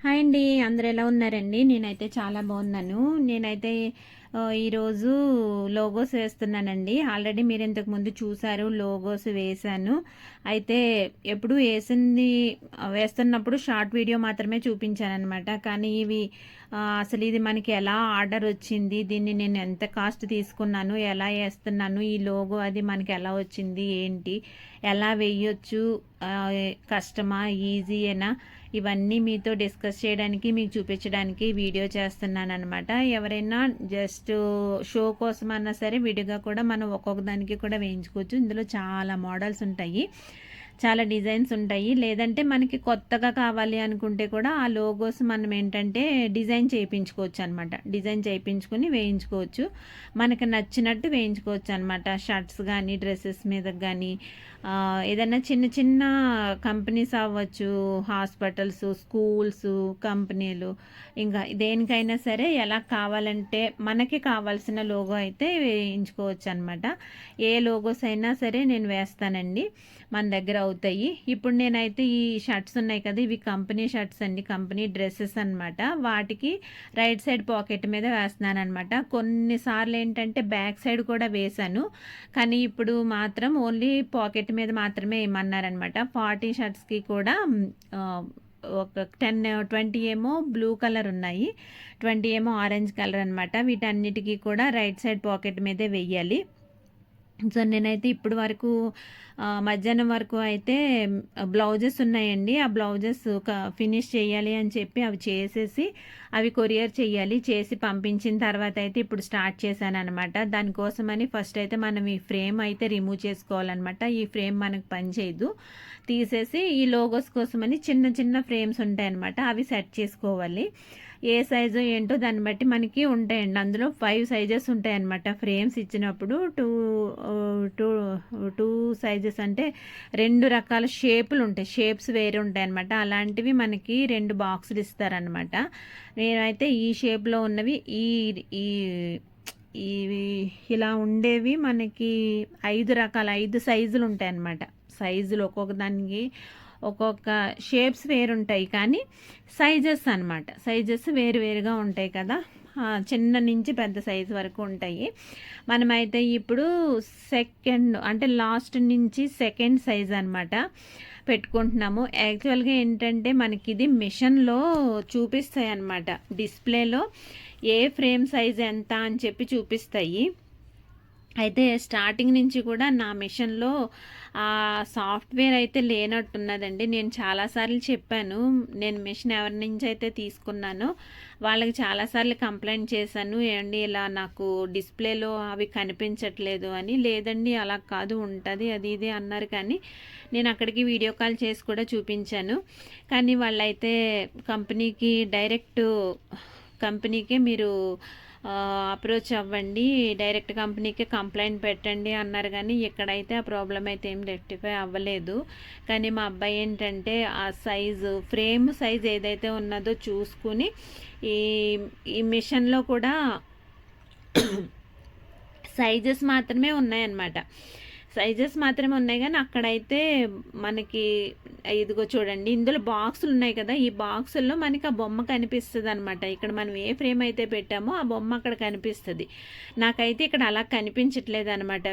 Hi అండి, అందరు ఎలా ఉన్నారండి? నేనైతే చాలా బాగున్నాను. నేనైతే ఈరోజు లోగోస్ వేస్తున్నానండి. ఆల్రెడీ మీరు ఇంతకు ముందు చూసారు, లోగోస్ వేశాను. అయితే ఎప్పుడు వేస్తున్నప్పుడు షార్ట్ వీడియో మాత్రమే చూపించాను అనమాట. కానీ అసలు ఇది మనకి ఎలా ఆర్డర్ వచ్చింది, దీన్ని నేను ఎంత కాస్ట్ తీసుకున్నాను, ఎలా వేస్తున్నాను, ఈ లోగో అది మనకి ఎలా వచ్చింది, ఏంటి, ఎలా వేయొచ్చు, కష్టమా, ఈజీయేనా, ఇవన్నీ మీతో డిస్కస్ చేయడానికి, మీకు చూపించడానికి వీడియో చేస్తున్నాను అనమాట. ఎవరైనా జస్ట్ షో కోసం అన్నా సరే విడిగా కూడా మనం ఒక్కొక్క దానికి కూడా వేయించుకోవచ్చు. ఇందులో చాలా మోడల్స్ ఉంటాయి, చాలా డిజైన్స్ ఉంటాయి. లేదంటే మనకి కొత్తగా కావాలి అనుకుంటే కూడా ఆ లోగోస్ మనం ఏంటంటే డిజైన్ చేయించుకోవచ్చు అనమాట. డిజైన్ చేయించుకుని వేయించుకోవచ్చు, మనకు నచ్చినట్టు వేయించుకోవచ్చు అనమాట. షర్ట్స్ కానీ, డ్రెస్సెస్ మీద కానీ, ఏదైనా చిన్న చిన్న కంపెనీస్ అవ్వచ్చు, హాస్పిటల్స్, స్కూల్స్, కంపెనీలు, ఇంకా దేనికైనా సరే ఎలా కావాలంటే మనకి కావాల్సిన లోగో అయితే వేయించుకోవచ్చు అనమాట. ఏ లోగోస్ అయినా సరే నేను వేస్తానండి, మన దగ్గర అవుతాయి. ఇప్పుడు నేనైతే ఈ షర్ట్స్ ఉన్నాయి కదా, ఇవి కంపెనీ షర్ట్స్ అండి, కంపెనీ డ్రెస్సెస్ అనమాట. వాటికి రైట్ సైడ్ పాకెట్ మీద వేస్తున్నాను అనమాట. కొన్నిసార్లు ఏంటంటే బ్యాక్ సైడ్ కూడా వేశాను, కానీ ఇప్పుడు మాత్రం ఓన్లీ పాకెట్ మీద మాత్రమే వేయమన్నారనమాట. 40 షర్ట్స్కి కూడా ఒక 10-20 ఏమో బ్లూ కలర్ ఉన్నాయి, 20 ఏమో ఆరెంజ్ కలర్ అనమాట. వీటన్నిటికీ కూడా రైట్ సైడ్ పాకెట్ మీదే వెయ్యాలి. సో నేనైతే ఇప్పుడు వరకు మధ్యాహ్నం వరకు అయితే బ్లౌజెస్ ఉన్నాయండి. ఆ బ్లౌజెస్ ఫినిష్ చేయాలి అని చెప్పి అవి చేసేసి అవి కొరియర్ చేయాలి. చేసి పంపించిన తర్వాత అయితే ఇప్పుడు స్టార్ట్ చేశాను అనమాట. దానికోసమని ఫస్ట్ అయితే మనం ఈ ఫ్రేమ్ అయితే రిమూవ్ చేసుకోవాలన్నమాట. ఈ ఫ్రేమ్ మనకు పనిచేయదు, తీసేసి ఈ లోగోస్ కోసమని చిన్న చిన్న ఫ్రేమ్స్ ఉంటాయన్నమాట, అవి సెట్ చేసుకోవాలి. ఏ సైజు ఏంటో దాన్ని బట్టి మనకి ఉంటాయండి. అందులో 5 సైజెస్ ఉంటాయన్నమాట. ఫ్రేమ్స్ ఇచ్చినప్పుడు టూ సైజెస్ అంటే 2 రకాల షేపులు ఉంటాయి, షేప్స్ వేరే ఉంటాయి అనమాట. అలాంటివి మనకి 2 బాక్సులు ఇస్తారనమాట. నేనైతే ఈ షేప్లో ఉన్నవి ఇవి ఇలా ఉండేవి మనకి 5 సైజులు ఉంటాయి అన్నమాట. సైజులు ఒక్కొక్క దానికి ఒక్కొక్క షేప్స్ వేరుంటాయి, కానీ సైజెస్ అనమాట, సైజెస్ వేరుగా ఉంటాయి కదా, చిన్న నుంచి పెద్ద సైజు వరకు ఉంటాయి. మనమైతే ఇప్పుడు సెకండ్ అంటే లాస్ట్ నుంచి సెకండ్ సైజ్ అనమాట పెట్టుకుంటున్నాము. యాక్చువల్గా ఏంటంటే మనకి ఇది మిషన్లో చూపిస్తాయి అన్నమాట, డిస్ప్లేలో ఏ ఫ్రేమ్ సైజ్ ఎంత అని చెప్పి చూపిస్తాయి. అయితే స్టార్టింగ్ నుంచి కూడా నా మిషన్లో ఆ సాఫ్ట్వేర్ అయితే లేనట్టున్నదండి. నేను చాలాసార్లు చెప్పాను, నేను మిషన్ ఎవరి నుంచి అయితే తీసుకున్నానో వాళ్ళకి చాలాసార్లు కంప్లైంట్ చేశాను, ఏమండి ఇలా నాకు డిస్ప్లేలో అవి కనిపించట్లేదు అని. లేదండి అలా కాదు, ఉంటుంది అది ఇది అన్నారు. కానీ నేను అక్కడికి వీడియో కాల్ చేసి కూడా చూపించాను. కానీ వాళ్ళైతే కంపెనీకే మీరు అప్రోచ్ అవ్వండి, డైరెక్ట్ కంపెనీకి కంప్లైంట్ పెట్టండి అన్నారు. కానీ ఇక్కడైతే ఆ ప్రాబ్లం అయితే ఏం రెక్టిఫై అవ్వలేదు. కానీ మా అబ్బాయి ఏంటంటే ఆ ఫ్రేమ్ సైజ్ ఏదైతే ఉన్నదో చూసుకుని ఈ మిషన్లో కూడా సైజెస్ మాత్రమే ఉన్నాయన్నమాట. సైజెస్ మాత్రమే ఉన్నాయి, కానీ అక్కడైతే మనకి ఇదిగో చూడండి, ఇందులో బాక్సులు ఉన్నాయి కదా, ఈ బాక్సుల్లో మనకి ఆ బొమ్మ కనిపిస్తుంది అనమాట. ఇక్కడ మనం ఏ ఫ్రేమ్ అయితే పెట్టామో ఆ బొమ్మ అక్కడ కనిపిస్తుంది. నాకైతే ఇక్కడ అలా కనిపించట్లేదు అనమాట,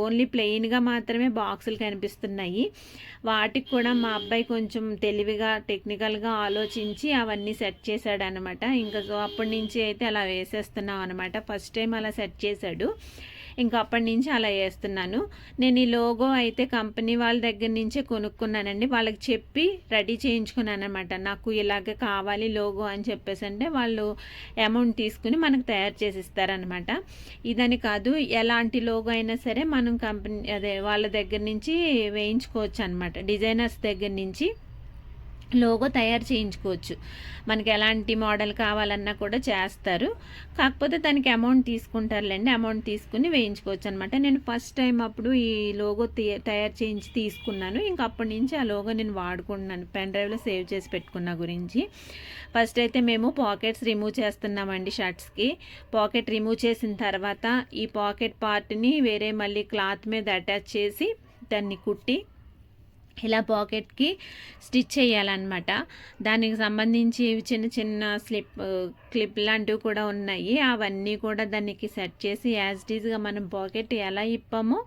ఓన్లీ ప్లెయిన్గా మాత్రమే బాక్సులు కనిపిస్తున్నాయి. వాటికి కూడా మా అబ్బాయి కొంచెం తెలివిగా టెక్నికల్గా ఆలోచించి అవన్నీ సెట్ చేశాడు అనమాట. ఇంకా సో అప్పటి నుంచి అయితే అలా వేసేస్తున్నాం అనమాట. ఫస్ట్ టైం అలా సెట్ చేశాడు, ఇంకా అప్పటి నుంచి అలా వేస్తున్నాను. నేను ఈ లోగో అయితే కంపెనీ వాళ్ళ దగ్గర నుంచే కొనుక్కున్నానండి. వాళ్ళకి చెప్పి రెడీ చేయించుకున్నాను అనమాట. నాకు ఇలాగ కావాలి లోగో అని చెప్పేసి అంటే వాళ్ళు అమౌంట్ తీసుకుని మనకు తయారు చేసి ఇస్తారనమాట. ఇదని కాదు, ఎలాంటి లోగో అయినా సరే మనం వాళ్ళ దగ్గర నుంచి వేయించుకోవచ్చు అనమాట. డిజైనర్స్ దగ్గర నుంచి లోగో తయారు చేయించుకోవచ్చు. మనకి ఎలాంటి మోడల్ కావాలన్నా కూడా చేస్తారు, కాకపోతే దానికి అమౌంట్ తీసుకుంటారులేండి. అమౌంట్ తీసుకుని వేయించుకోవచ్చు అనమాట. నేను ఫస్ట్ టైం అప్పుడు ఈ లోగో తయారు చేయించి తీసుకున్నాను. ఇంకా అప్పటి నుంచి ఆ లోగో నేను వాడుకుంటున్నాను, పెన్ డ్రైవ్లో సేవ్ చేసి పెట్టుకున్న గురించి. ఫస్ట్ అయితే మేము పాకెట్స్ రిమూవ్ చేస్తున్నామండి షర్ట్స్కి. పాకెట్ రిమూవ్ చేసిన తర్వాత ఈ పాకెట్ పార్ట్ని వేరే మళ్ళీ క్లాత్ మీద అటాచ్ చేసి దాన్ని కుట్టి ఇలా పాకెట్కి స్టిచ్ చేయాలన్నమాట. దానికి సంబంధించి చిన్న చిన్న క్లిప్ లాంటివి కూడా ఉన్నాయి. అవన్నీ కూడా దానికి సెట్ చేసి యాజ్ ఇట్ ఈజ్గా మనం పాకెట్ ఎలా ఇప్పామో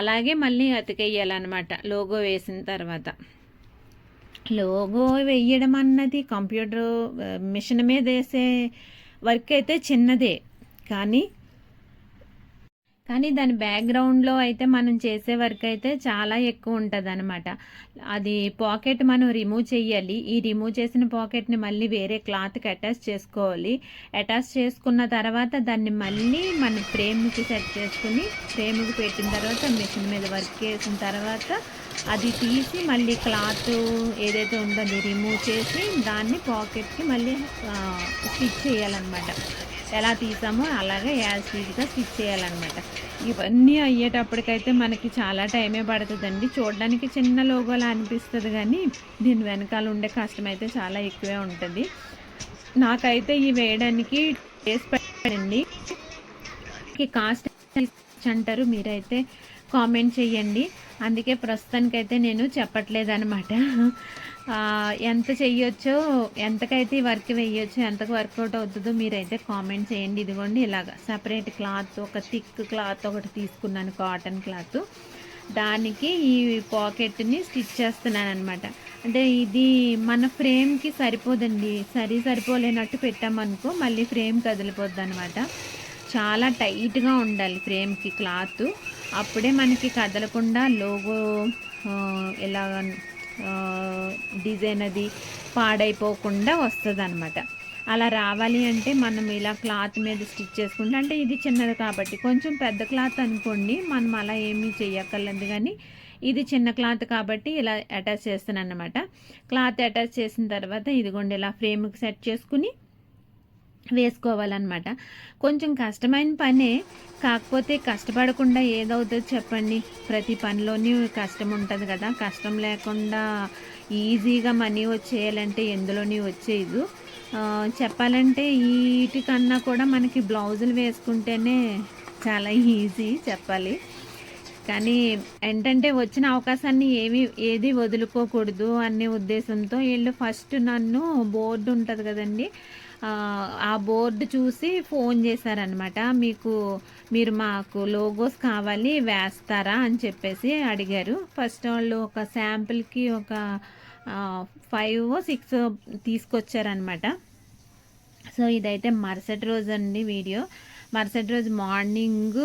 అలాగే మళ్ళీ అతికేయాలన్నమాట లోగో వేసిన తర్వాత. లోగో వేయడం అన్నది కంప్యూటర్ మిషన్ మీద వేసే వర్క్ అయితే చిన్నదే, కానీ దాని బ్యాక్గ్రౌండ్లో అయితే మనం చేసే వర్క్ అయితే చాలా ఎక్కువ ఉంటుంది అనమాట. అది పాకెట్ మనం రిమూవ్ చేయాలి. ఈ రిమూవ్ చేసిన పాకెట్ని మళ్ళీ వేరే క్లాత్కి అటాచ్ చేసుకోవాలి. అటాచ్ చేసుకున్న తర్వాత దాన్ని మళ్ళీ మన ఫ్రేమ్కి సెట్ చేసుకుని ఫ్రేమ్కి పెట్టిన తర్వాత మిషన్ మీద వర్క్ చేసిన తర్వాత అది తీసి మళ్ళీ క్లాత్ ఏదైతే ఉందో అది రిమూవ్ చేసి దాన్ని పాకెట్కి మళ్ళీ స్టిచ్ చేయాలన్నమాట. ఎలా తీసామో అలాగే యాజ్ టీజ్గా స్టిచ్ చేయాలన్నమాట. ఇవన్నీ అయ్యేటప్పటికైతే మనకి చాలా టైమే పడుతుందండి. చూడడానికి చిన్న లోగోలా అనిపిస్తుంది, కానీ దీని వెనకాల ఉండే కష్టం అయితే చాలా ఎక్కువే ఉంటుంది. నాకైతే ఈ వేయడానికి డేస్ పట్టండి. కాస్ట్ అంటారు, మీరైతే కామెంట్ చేయండి. అందుకే ప్రస్తుతానికైతే నేను చెప్పట్లేదు అనమాట. ఎంత చెయ్యొచ్చో, ఎంతకైతే వర్క్ వేయొచ్చో, ఎంతకు వర్కౌట్ అవుతుందో మీరైతే కామెంట్ చేయండి. ఇదిగోండి ఇలాగ సపరేట్ క్లాత్, ఒక థిక్ క్లాత్ ఒకటి తీసుకున్నాను, కాటన్ క్లాత్. దానికి ఈ పాకెట్ని స్టిచ్ చేస్తున్నాను అనమాట. అంటే ఇది మన ఫ్రేమ్కి సరిపోదండి, సరిపోలేనట్టు పెట్టామనుకో మళ్ళీ ఫ్రేమ్ కదిలిపోద్ది అనమాట. చాలా టైట్గా ఉండాలి ఫ్రేమ్కి క్లాత్, అప్పుడే మనకి కదలకుండా లోగో ఎలా డిజైన్ అది పాడైపోకుండా వస్తుంది అనమాట. అలా రావాలి అంటే మనం ఇలా క్లాత్ మీద స్టిచ్ చేసుకుంటే, అంటే ఇది చిన్నది కాబట్టి, కొంచెం పెద్ద క్లాత్ అనుకోండి మనం అలా ఏమీ చెయ్యక్కర్లేదు, కానీ ఇది చిన్న క్లాత్ కాబట్టి ఇలా అటాచ్ చేస్తాను అన్నమాట. క్లాత్ అటాచ్ చేసిన తర్వాత ఇదిగోండి ఇలా ఫ్రేమ్కి సెట్ చేసుకుని వేసుకోవాలన్నమాట. కొంచెం కష్టమైన పనే, కాకపోతే కష్టపడకుండా ఏదవుతుంది చెప్పండి. ప్రతి పనిలోని కష్టం ఉంటుంది కదా. కష్టం లేకుండా ఈజీగా మనీ వచ్చేయాలంటే ఎందులోని వచ్చేది. చెప్పాలంటే వీటికన్నా కూడా మనకి బ్లౌజులు వేసుకుంటేనే చాలా ఈజీ చెప్పాలి. కానీ ఏంటంటే వచ్చిన అవకాశాన్ని ఏది వదులుకోకూడదు అనే ఉద్దేశంతో వీళ్ళు ఫస్ట్ నన్ను బోర్డు ఉంటుంది కదండి, ఆ బోర్డు చూసి ఫోన్ చేశారనమాట. మీరు మాకు లోగోస్ కావాలి వేస్తారా అని చెప్పేసి అడిగారు. ఫస్ట్ వాళ్ళు ఒక శాంపిల్కి ఒక 5 or 6 తీసుకొచ్చారనమాట. సో ఇదైతే మరుసటి రోజు అండి వీడియో. మరుసటి రోజు మార్నింగ్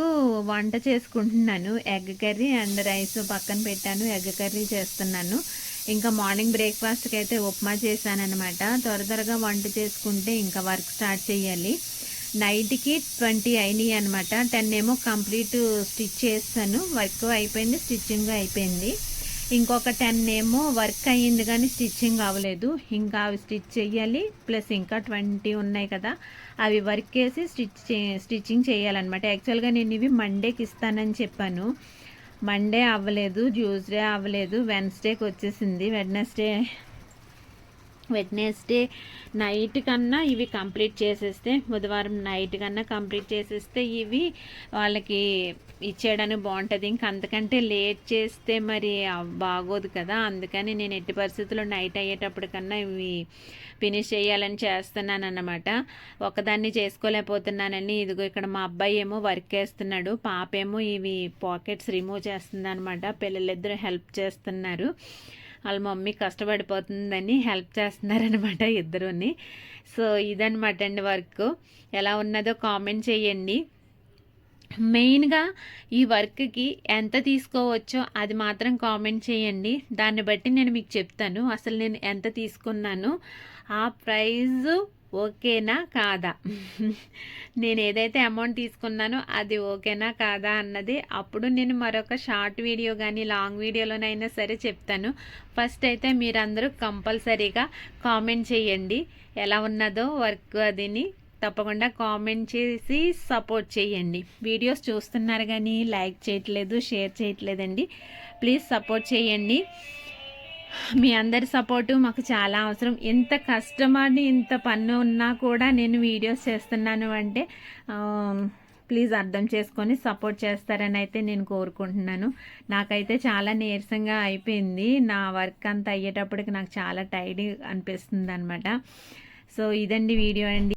వంట చేసుకుంటున్నాను. ఎగ్ కర్రీ అండ్ రైస్ పక్కన పెట్టాను, ఎగ్ కర్రీ చేస్తున్నాను. ఇంకా మార్నింగ్ బ్రేక్ఫాస్ట్కి అయితే ఉప్మా చేశానమాట. త్వరగా వంట చేసుకుంటే ఇంకా వర్క్ స్టార్ట్ చేయాలి. నైట్కి 20 అయినాయి అనమాట. 10 ఏమో కంప్లీట్ స్టిచ్ చేస్తాను, వర్క్ అయిపోయింది, స్టిచ్చింగ్ అయిపోయింది. ఇంకొక 10 ఏమో వర్క్ అయ్యింది కానీ స్టిచ్చింగ్ అవ్వలేదు. ఇంకా అవి స్టిచ్ చేయాలి, ప్లస్ ఇంకా 20 ఉన్నాయి కదా, అవి వర్క్ వేసి స్టిచ్చింగ్ చేయాలన్నమాట. యాక్చువల్గా నేను ఇవి మండేకి ఇస్తానని చెప్పాను. మండే అవ్వలేదు, ట్యూస్డే అవ్వలేదు, వెన్స్డేకి వచ్చేసింది. వెడ్నెస్డే నైట్ కన్నా ఇవి కంప్లీట్ చేసేస్తే, బుధవారం నైట్ కన్నా కంప్లీట్ చేసేస్తే ఇవి వాళ్ళకి ఇచ్చేయడానికి బాగుంటుంది. ఇంక అంతకంటే లేట్ చేస్తే మరి బాగోదు కదా. అందుకని నేను ఎట్టి పరిస్థితుల్లో నైట్ అయ్యేటప్పటికన్నా ఇవి ఫినిష్ చేయాలని చేస్తున్నాను అన్నమాట. ఒకదాన్ని చేసుకోలేకపోతున్నానని ఇదిగో ఇక్కడ మా అబ్బాయి ఏమో వర్క్ వేస్తున్నాడు, పాప ఏమో ఇవి పాకెట్స్ రిమూవ్ చేస్తుంది అనమాట. పిల్లలిద్దరూ హెల్ప్ చేస్తున్నారు. వాళ్ళ మమ్మీ కష్టపడిపోతుందని హెల్ప్ చేస్తున్నారనమాట ఇద్దరుని. సో ఇదనమాట అండి వర్క్. ఎలా ఉన్నదో కామెంట్ చేయండి. మెయిన్గా ఈ వర్క్కి ఎంత తీసుకోవచ్చో అది మాత్రం కామెంట్ చేయండి. దాన్ని బట్టి నేను మీకు చెప్తాను అసలు నేను ఎంత తీసుకున్నాను, ఆ ప్రైజు ఓకేనా కాదా, నేను ఏదైతే అమౌంట్ తీసుకున్నానో అది ఓకేనా కాదా అన్నది అప్పుడు నేను మరొక షార్ట్ వీడియో కానీ లాంగ్ వీడియోలోనైనా సరే చెప్తాను. ఫస్ట్ అయితే మీరందరూ కంపల్సరీగా కామెంట్ చేయండి ఎలా ఉన్నదో వర్క్. అదిని తప్పకుండా కామెంట్ చేసి సపోర్ట్ చేయండి. వీడియోస్ చూస్తున్నారు కానీ లైక్ చేయట్లేదు, షేర్ చేయట్లేదండి. ప్లీజ్ సపోర్ట్ చేయండి. మీ అందరి సపోర్టు మాకు చాలా అవసరం. ఎంత కష్టమని ఇంత పన్ను ఉన్నా కూడా నేను వీడియోస్ చేస్తున్నాను అంటే ప్లీజ్ అర్థం చేసుకొని సపోర్ట్ చేస్తారని అయితే నేను కోరుకుంటున్నాను. నాకైతే చాలా నీరసంగా అయిపోయింది. నా వర్క్ అంతా అయ్యేటప్పటికి నాకు చాలా టైర్డ్ అనిపిస్తుంది అనమాట. సో ఇదండి వీడియో అండి.